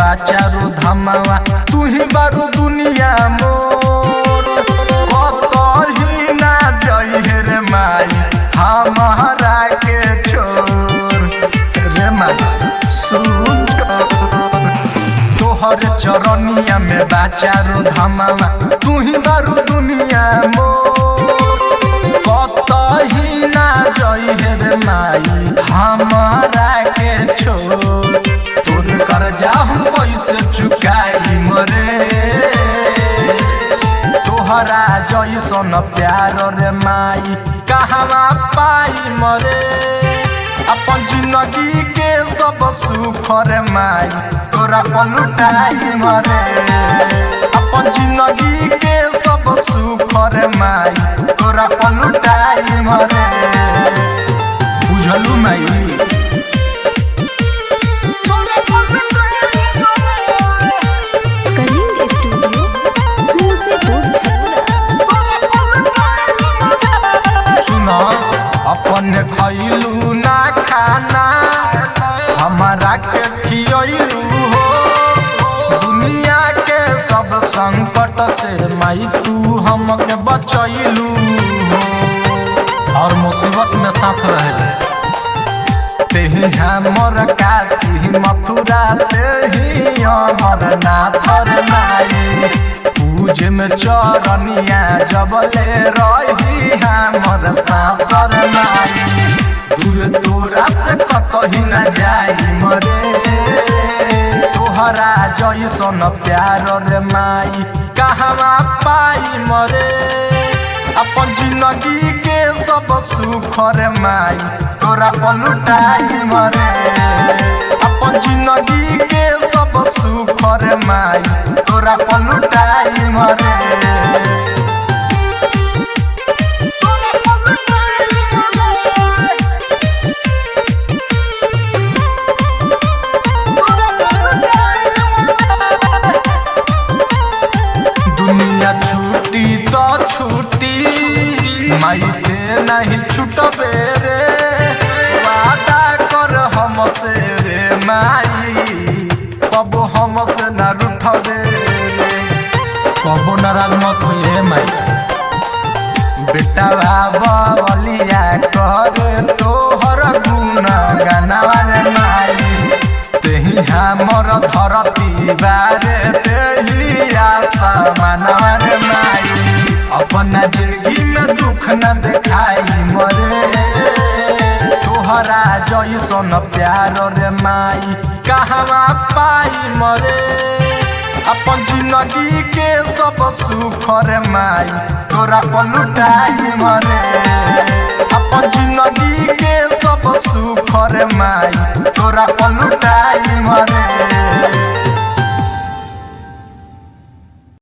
बाचारो धमावा तू ही बारू दुनिया मोर कतही ना जइहे रे माई हमारा के छोर रे माई सुन तोहर चरनिया में बाचारो धमावा तू ही बारू दुनिया मोर कतही ना जइहे रे माई हमारा के छोर तोर कर्जा हम कैसे चुकाई मरे तोहरा जइसन प्यार रे माई कहवा पाई मरे अपन जिंदगी के सब सुख रे माई तोरा पलुटाई मरे अपन जिंदगी के सब सुख रे माई तोरा पलुटाई मरे बुझलू माई अपन खैलू ना खाना हमारा के खियलू हो दुनिया के सब संकट से माई तू हमके बचैलू हो और मुसीबत में सांस रहे तेही हमर काशी मथुरा तेही हमर नाथ रे माई पूजे में चरनिया जबले रही हमर सासर माई दूर तोरा से कतही न जाई मरे तोहरा जइसन प्यार रे माई कहवा पाई मरे अपन जिंदगी के सब सुख रे माई तोरा पलुटाई मरे अपन जिंदगी के सब सुख रे माई तोरा पलुटाई मरे दुनिया छूटी तो छूटी माई ते नहीं छूटबे रे वादा कर हमसे रे माई कबो हमसे न रूठबे रे कबो नाराज मत होइए माई बेटा बाबलिया करे तोहर गुण गानावा रे माई तेही हमर धरती बारे तेही आशा मानवा रे माई अपना जिंदगी में दुख न देखाई मरे तोहरा जइसन प्यार रे माई कहवा पाई मरे अपन जिंदगी के सब सुख रे माई तोरा पलुटाई मरे अपन जिंदगी के सब सुख रे माई तोरा